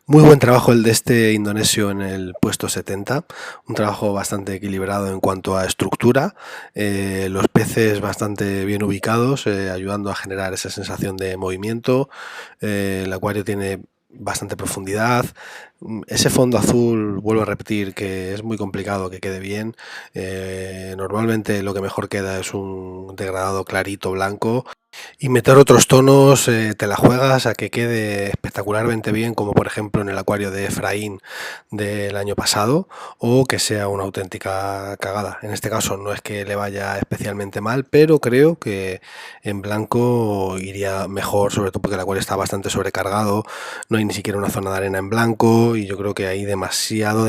Muy buen trabajo el de este indonesio en el puesto 70, un trabajo bastante equilibrado en cuanto a estructura, los peces bastante bien ubicados, ayudando a generar esa sensación de movimiento, el acuario tiene bastante profundidad, ese fondo azul, vuelvo a repetir que es muy complicado que quede bien, normalmente lo que mejor queda es un degradado clarito blanco. Y meter otros tonos, te la juegas a que quede espectacularmente bien, como por ejemplo en el acuario de Efraín del año pasado, o que sea una auténtica cagada. En este caso no es que le vaya especialmente mal, pero creo que en blanco iría mejor, sobre todo porque el acuario está bastante sobrecargado, no hay ni siquiera una zona de arena en blanco y yo creo que hay demasiado.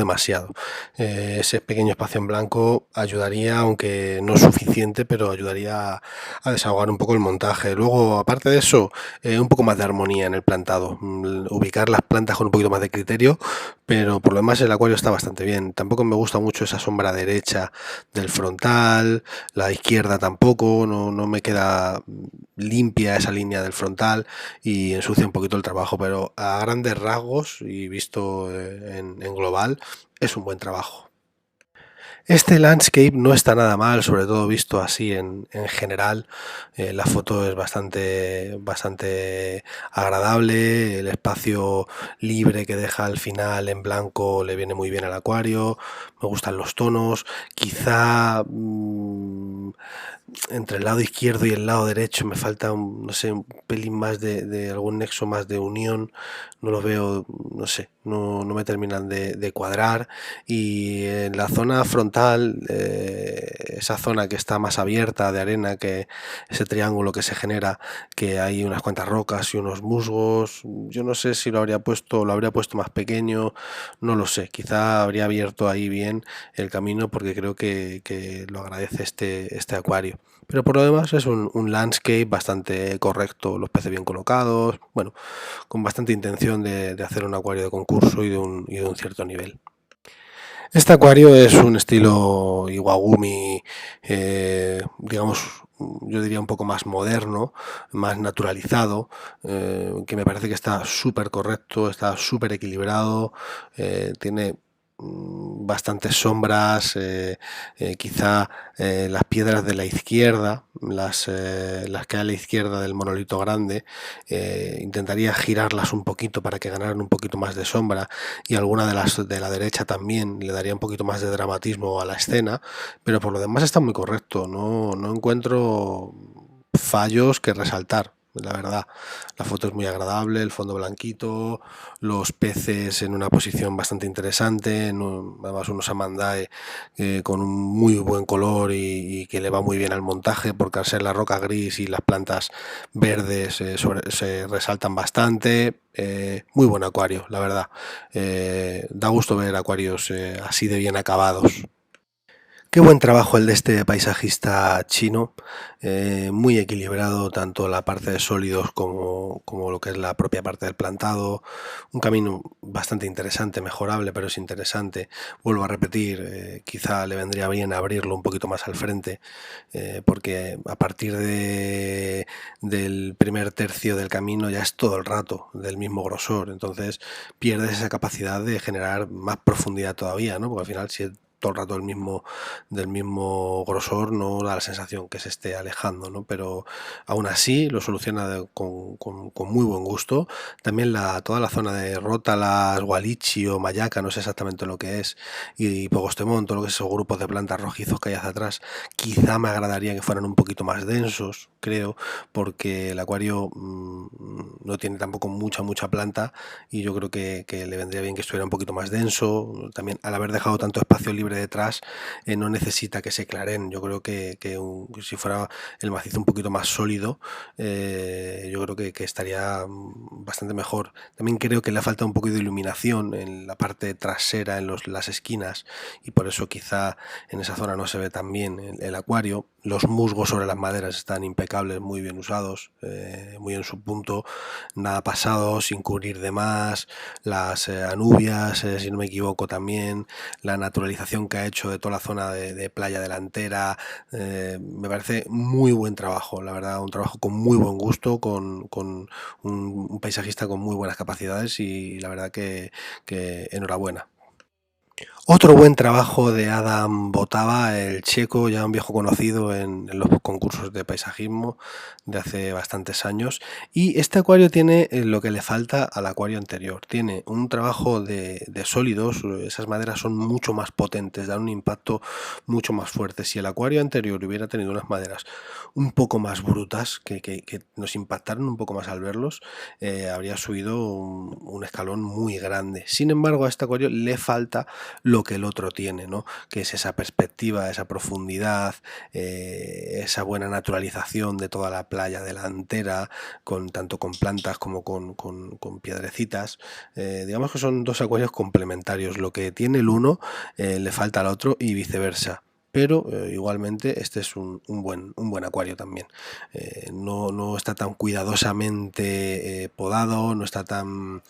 Ese pequeño espacio en blanco ayudaría, aunque no es suficiente, pero ayudaría a desahogar un poco el montaje. Luego, aparte de eso, un poco más de armonía en el plantado, ubicar las plantas con un poquito más de criterio, pero por lo demás el acuario está bastante bien. Tampoco me gusta mucho esa sombra derecha del frontal, la izquierda tampoco, no me queda limpia esa línea del frontal y ensucia un poquito el trabajo, pero a grandes rasgos y visto en global, es un buen trabajo. Este landscape no está nada mal, sobre todo visto así en general. La foto es bastante agradable, el espacio libre que deja al final en blanco le viene muy bien al acuario, me gustan los tonos, quizá entre el lado izquierdo y el lado derecho me falta no sé, un pelín más de algún nexo más de unión, no lo veo, no sé, no me terminan de cuadrar. Y en la zona frontal, esa zona que está más abierta de arena, que ese triángulo que se genera, que hay unas cuantas rocas y unos musgos, yo no sé si lo habría puesto más pequeño, no lo sé, quizá habría abierto ahí bien el camino porque creo que lo agradece este acuario. Pero por lo demás es un landscape bastante correcto, los peces bien colocados, bueno, con bastante intención de hacer un acuario de concurso y de un cierto nivel. Este acuario es un estilo Iwagumi, digamos, yo diría un poco más moderno, más naturalizado, que me parece que está súper correcto, está súper equilibrado, tiene bastantes sombras, quizá las piedras de la izquierda, las que hay a la izquierda del monolito grande, intentaría girarlas un poquito para que ganaran un poquito más de sombra y alguna de las de la derecha también le daría un poquito más de dramatismo a la escena, pero por lo demás está muy correcto, no encuentro fallos que resaltar. La verdad, la foto es muy agradable, el fondo blanquito, los peces en una posición bastante interesante, además unos amandae con un muy buen color y que le va muy bien al montaje, porque al ser la roca gris y las plantas verdes se resaltan bastante. Muy buen acuario, la verdad. Da gusto ver acuarios así de bien acabados. Qué buen trabajo el de este paisajista chino, muy equilibrado tanto la parte de sólidos como lo que es la propia parte del plantado, un camino bastante interesante, mejorable, pero es interesante. Vuelvo a repetir, quizá le vendría bien abrirlo un poquito más al frente, porque a partir del primer tercio del camino ya es todo el rato del mismo grosor, entonces pierdes esa capacidad de generar más profundidad todavía, ¿no? Porque al final si todo el rato del mismo grosor no da la sensación que se esté alejando, ¿no? Pero aún así lo soluciona con muy buen gusto. También toda la zona de Rótalas, Gualichi o Mayaca, no sé exactamente lo que es, y Pogostemón, todo lo que es esos grupos de plantas rojizos que hay hacia atrás, quizá me agradaría que fueran un poquito más densos, creo, porque el acuario no tiene tampoco mucha planta y yo creo que le vendría bien que estuviera un poquito más denso. También al haber dejado tanto espacio libre detrás, no necesita que se claren. Yo creo que si fuera el macizo un poquito más sólido, yo creo que estaría bastante mejor. También creo que le falta un poquito de iluminación en la parte trasera, en las esquinas, y por eso quizá en esa zona no se ve tan bien el acuario. Los musgos sobre las maderas están impecables, muy bien usados, muy en su punto, nada pasado, sin cubrir de más. Las anubias, si no me equivoco también, la naturalización recuperación que ha hecho de toda la zona de playa delantera. Me parece muy buen trabajo, la verdad, un trabajo con muy buen gusto, con un paisajista con muy buenas capacidades y la verdad que enhorabuena. Otro buen trabajo de Adam Botava, el checo, ya un viejo conocido en los concursos de paisajismo de hace bastantes años. Y este acuario tiene lo que le falta al acuario anterior. Tiene un trabajo de sólidos, esas maderas son mucho más potentes, dan un impacto mucho más fuerte. Si el acuario anterior hubiera tenido unas maderas un poco más brutas, que nos impactaron un poco más al verlos, habría subido un escalón muy grande. Sin embargo, a este acuario le falta lo que el otro tiene, ¿no? Que es esa perspectiva, esa profundidad, esa buena naturalización de toda la playa delantera, tanto con plantas como con piedrecitas. Digamos que son dos acuarios complementarios. Lo que tiene el uno le falta al otro y viceversa. Pero igualmente este es un buen acuario también. No está tan cuidadosamente podado, no está tan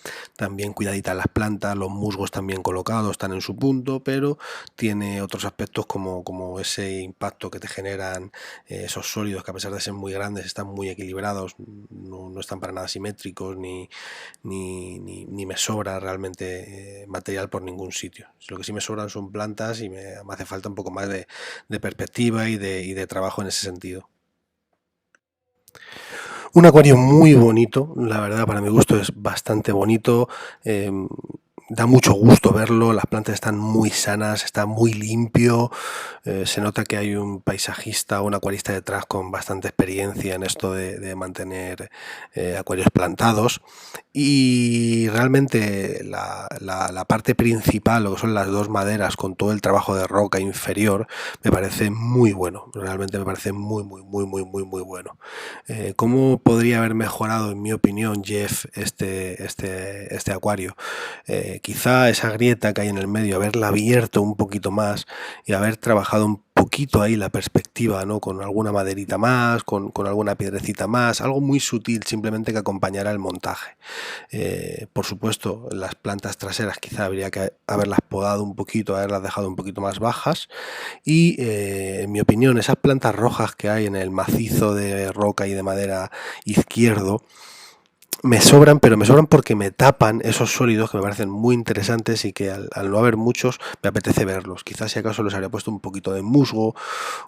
bien cuidaditas las plantas, los musgos están bien colocados, están en su punto, pero tiene otros aspectos como ese impacto que te generan esos sólidos que, a pesar de ser muy grandes, están muy equilibrados, no están para nada simétricos, ni me sobra realmente material por ningún sitio. Lo que sí me sobran son plantas y me hace falta un poco más de perspectiva y de trabajo en ese sentido. Un acuario muy bonito, la verdad, para mi gusto es bastante bonito. Da mucho gusto verlo, las plantas están muy sanas, está muy limpio, se nota que hay un paisajista o un acuarista detrás con bastante experiencia en esto de mantener acuarios plantados, y realmente la parte principal, lo que son las dos maderas con todo el trabajo de roca inferior, me parece muy bueno, realmente me parece muy bueno. ¿Cómo podría haber mejorado, en mi opinión, Jeff, este acuario? Quizá esa grieta que hay en el medio, haberla abierto un poquito más y haber trabajado un poquito ahí la perspectiva, ¿no? Con alguna maderita más, con alguna piedrecita más, algo muy sutil simplemente que acompañara el montaje. Por supuesto, las plantas traseras quizá habría que haberlas podado un poquito, haberlas dejado un poquito más bajas, y en mi opinión, esas plantas rojas que hay en el macizo de roca y de madera izquierdo me sobran, pero me sobran porque me tapan esos sólidos que me parecen muy interesantes y que al no haber muchos me apetece verlos. Quizás si acaso les habría puesto un poquito de musgo,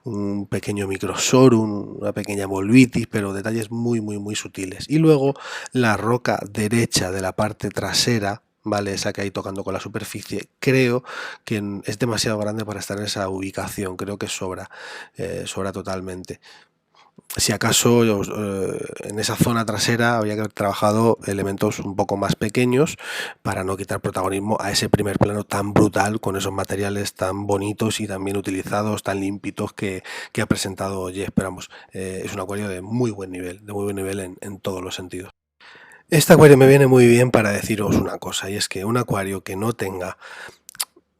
un pequeño microsorum, una pequeña volvitis, pero detalles muy sutiles. Y luego la roca derecha de la parte trasera, ¿vale? Esa que hay tocando con la superficie, creo que es demasiado grande para estar en esa ubicación, creo que sobra totalmente. Si acaso en esa zona trasera habría que haber trabajado elementos un poco más pequeños para no quitar protagonismo a ese primer plano tan brutal, con esos materiales tan bonitos y tan bien utilizados, tan limpitos que ha presentado Jeff. Pero vamos, es un acuario de muy buen nivel, en todos los sentidos. Este acuario me viene muy bien para deciros una cosa, y es que un acuario que no tenga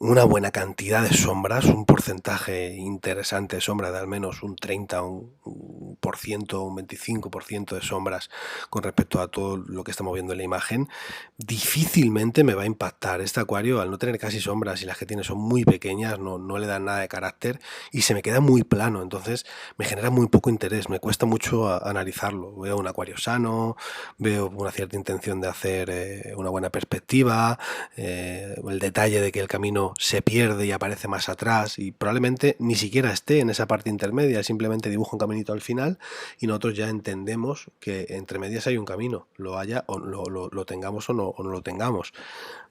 una buena cantidad de sombras, un porcentaje interesante de sombra, de al menos un 30, un por ciento, un 25% de sombras con respecto a todo lo que estamos viendo en la imagen, difícilmente me va a impactar. Este acuario, al no tener casi sombras y las que tiene son muy pequeñas, no le dan nada de carácter y se me queda muy plano, entonces me genera muy poco interés, me cuesta mucho analizarlo. Veo un acuario sano, veo una cierta intención de hacer una buena perspectiva, el detalle de que el camino se pierde y aparece más atrás y probablemente ni siquiera esté en esa parte intermedia, simplemente dibuja un caminito al final y nosotros ya entendemos que entre medias hay un camino, lo haya o lo tengamos o no lo tengamos.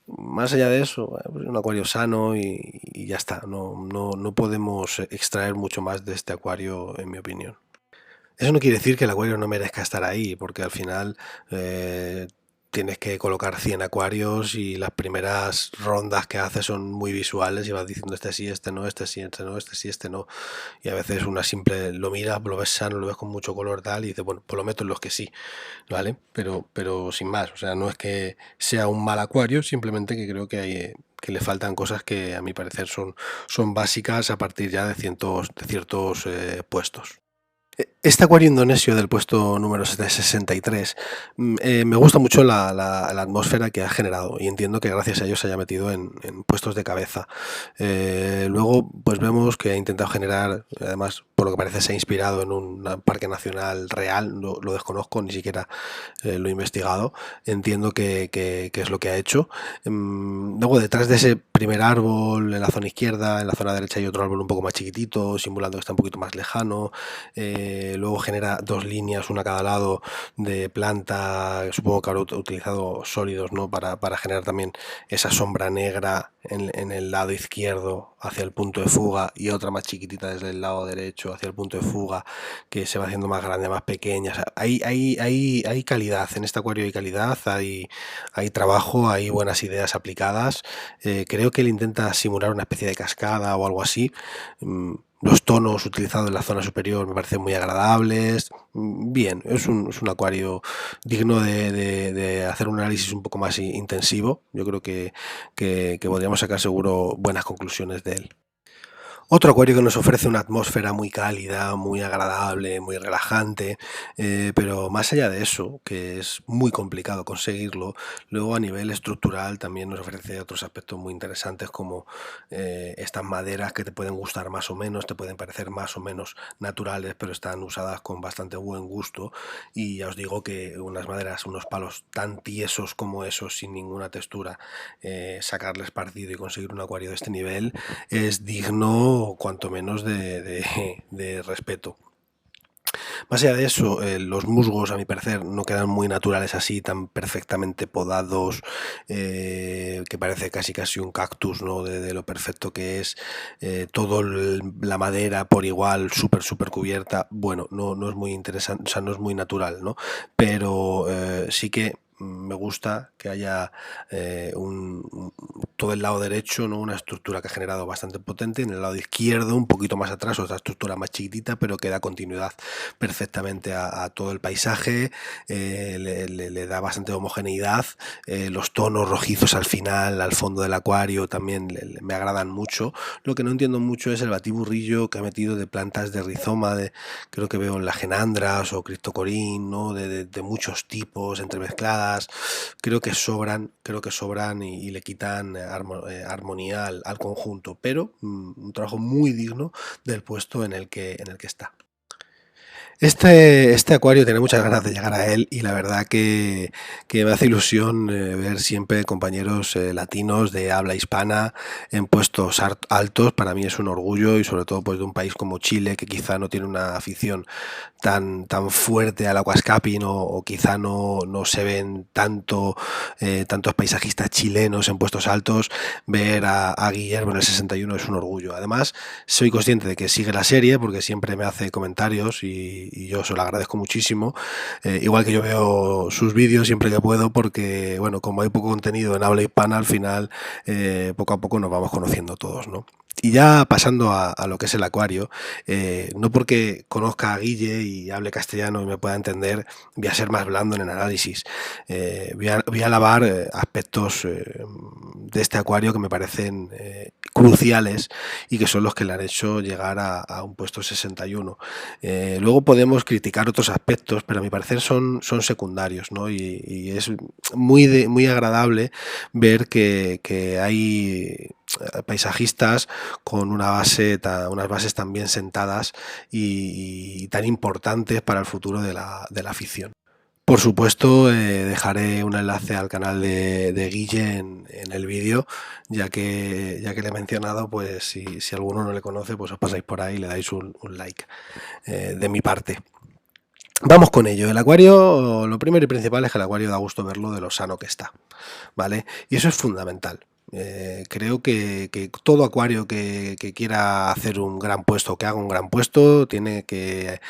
Más allá de eso, pues un acuario sano y ya está, no podemos extraer mucho más de este acuario, en mi opinión. Eso no quiere decir que el acuario no merezca estar ahí, porque al final tienes que colocar 100 acuarios y las primeras rondas que haces son muy visuales y vas diciendo este sí, este no, este sí, este no, este sí, este no. Y a veces una simple lo miras, lo ves sano, lo ves con mucho color tal y dices, bueno, pues lo meto en los que sí, ¿vale? Pero sin más, o sea, no es que sea un mal acuario, simplemente que creo que le faltan cosas que a mi parecer son básicas a partir ya de ciertos puestos. Este acuario indonesio del puesto número 63, me gusta mucho la atmósfera que ha generado y entiendo que gracias a ello se haya metido en puestos de cabeza. Luego, pues vemos que ha intentado generar, además, por lo que parece se ha inspirado en un parque nacional real, lo desconozco, ni siquiera lo he investigado, entiendo que es lo que ha hecho. Luego, detrás de ese primer árbol, en la zona izquierda, en la zona derecha hay otro árbol un poco más chiquitito, simulando que está un poquito más lejano. Luego genera dos líneas, una a cada lado, de planta, supongo que habrá utilizado sólidos, ¿no? Para generar también esa sombra negra en el lado izquierdo hacia el punto de fuga y otra más chiquitita desde el lado derecho hacia el punto de fuga, que se va haciendo más grande, más pequeña. O sea, hay calidad, en este acuario hay calidad, hay trabajo, hay buenas ideas aplicadas. Creo que él intenta simular una especie de cascada o algo así. Los tonos utilizados en la zona superior me parecen muy agradables. Bien, es un acuario digno de hacer un análisis un poco más intensivo. Yo creo que podríamos sacar seguro buenas conclusiones de él. Otro acuario que nos ofrece una atmósfera muy cálida, muy agradable, muy relajante, pero más allá de eso, que es muy complicado conseguirlo, luego a nivel estructural también nos ofrece otros aspectos muy interesantes como estas maderas que te pueden gustar más o menos, te pueden parecer más o menos naturales, pero están usadas con bastante buen gusto. Y ya os digo que unas maderas, unos palos tan tiesos como esos, sin ninguna textura, sacarles partido y conseguir un acuario de este nivel es digno cuanto menos de respeto. Más allá de eso, los musgos, a mi parecer, no quedan muy naturales así, tan perfectamente podados, que parece casi un cactus, ¿no? De lo perfecto que es, todo la madera por igual, súper cubierta. Bueno, no es muy interesante, o sea, no es muy natural, ¿no? Pero sí que me gusta que haya todo el lado derecho, ¿no? Una estructura que ha generado bastante potente, en el lado izquierdo, un poquito más atrás, otra estructura más chiquitita, pero que da continuidad perfectamente a todo el paisaje, le da bastante homogeneidad, los tonos rojizos al final, al fondo del acuario también me agradan mucho. Lo que no entiendo mucho es el batiburrillo que ha metido de plantas de rizoma, creo que veo en las genandras o cristocorín, ¿no? De muchos tipos entremezcladas. Creo que sobran y le quitan armonía al conjunto, pero un trabajo muy digno del puesto en el que está. Este acuario tiene muchas ganas de llegar a él y la verdad que me hace ilusión ver siempre compañeros latinos de habla hispana en puestos altos. Para mí es un orgullo y sobre todo pues de un país como Chile, que quizá no tiene una afición tan fuerte al aquascaping, o quizá no se ven tantos paisajistas chilenos en puestos altos. Ver a Guillermo en el 61 es un orgullo. Además, soy consciente de que sigue la serie porque siempre me hace comentarios y yo se lo agradezco muchísimo. Igual que yo veo sus vídeos siempre que puedo porque, bueno, como hay poco contenido en habla hispana, al final poco a poco nos vamos conociendo todos, ¿no? Y ya pasando a lo que es el acuario, no porque conozca a Guille y hable castellano y me pueda entender, voy a ser más blando en el análisis. Voy a alabar aspectos de este acuario que me parecen cruciales y que son los que le han hecho llegar a un puesto 61. Luego podemos criticar otros aspectos, pero a mi parecer son secundarios, ¿no? Y es muy agradable ver que hay paisajistas con unas bases tan bien sentadas y tan importantes para el futuro de la afición. Por supuesto, dejaré un enlace al canal de Guille en el vídeo, ya que le he mencionado, pues si alguno no le conoce, pues os pasáis por ahí y le dais un like de mi parte. Vamos con ello. El acuario, lo primero y principal es que el acuario da gusto verlo de lo sano que está, ¿vale? Y eso es fundamental. Creo que todo acuario que quiera hacer un gran puesto, que haga un gran puesto, tiene que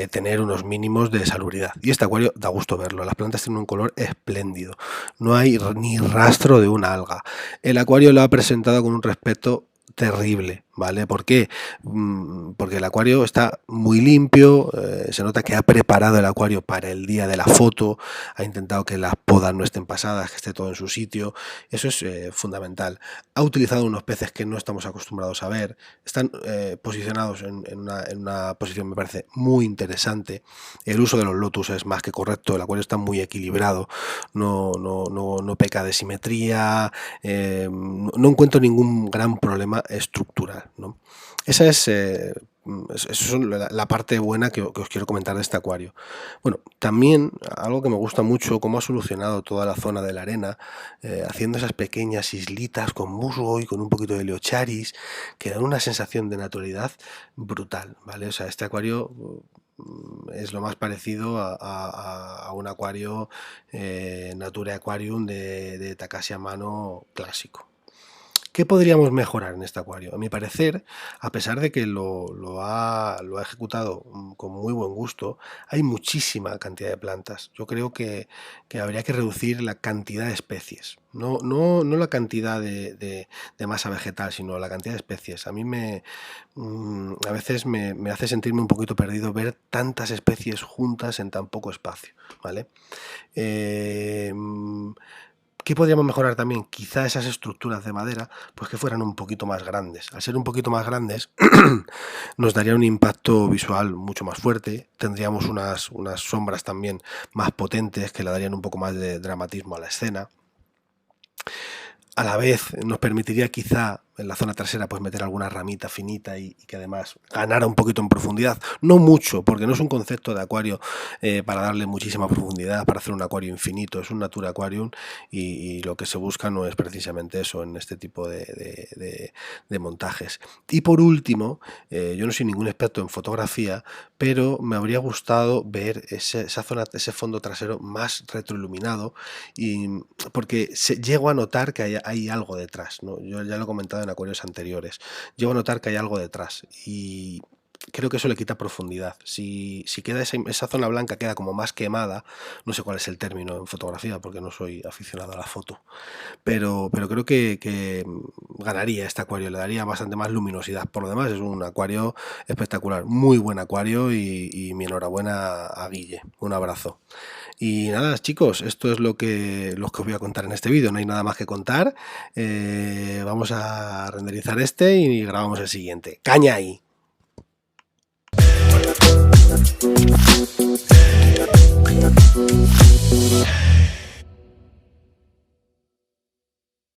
tener unos mínimos de salubridad. Y este acuario da gusto verlo. Las plantas tienen un color espléndido. No hay ni rastro de una alga. El acuario lo ha presentado con un respeto terrible, ¿vale? ¿Por qué? Porque el acuario está muy limpio, se nota que ha preparado el acuario para el día de la foto, ha intentado que las podas no estén pasadas, que esté todo en su sitio, eso es fundamental. Ha utilizado unos peces que no estamos acostumbrados a ver, están posicionados en una posición, me parece, muy interesante. El uso de los lotus es más que correcto, el acuario está muy equilibrado, no peca de simetría, no encuentro ningún gran problema estructural, ¿no? Esa es, eso es la parte buena que os quiero comentar de este acuario. Bueno, también algo que me gusta mucho, cómo ha solucionado toda la zona de la arena, haciendo esas pequeñas islitas con musgo y con un poquito de heliocharis, que dan una sensación de naturalidad brutal, ¿vale? O sea, este acuario es lo más parecido a un acuario Nature Aquarium de Takashi Amano clásico. ¿Qué podríamos mejorar en este acuario? A mi parecer, a pesar de que lo ha ejecutado con muy buen gusto, hay muchísima cantidad de plantas. Yo creo que habría que reducir la cantidad de especies. No la cantidad de masa vegetal, sino la cantidad de especies. A mí a veces me hace sentirme un poquito perdido ver tantas especies juntas en tan poco espacio, ¿vale? Eh, ¿Qué podríamos mejorar también? Quizá esas estructuras de madera, pues que fueran un poquito más grandes. Al ser un poquito más grandes, nos daría un impacto visual mucho más fuerte. Tendríamos unas sombras también más potentes que le darían un poco más de dramatismo a la escena. A la vez nos permitiría quizá en la zona trasera pues meter alguna ramita finita y que además ganara un poquito en profundidad, no mucho, porque no es un concepto de acuario para darle muchísima profundidad, para hacer un acuario infinito, es un Nature Aquarium y lo que se busca no es precisamente eso en este tipo de montajes. Y por último, yo no soy ningún experto en fotografía, pero me habría gustado ver esa zona, ese fondo trasero más retroiluminado, y porque llego a notar que hay algo detrás, ¿no? Yo ya lo he comentado en acuarios anteriores. Llego a notar que hay algo detrás y creo que eso le quita profundidad. Si queda esa zona blanca queda como más quemada, no sé cuál es el término en fotografía porque no soy aficionado a la foto, pero creo que ganaría este acuario, le daría bastante más luminosidad. Por lo demás es un acuario espectacular, muy buen acuario y mi enhorabuena a Guille. Un abrazo. Y nada, chicos, esto es lo que os voy a contar en este vídeo. No hay nada más que contar. Vamos a renderizar este y grabamos el siguiente. ¡Caña ahí!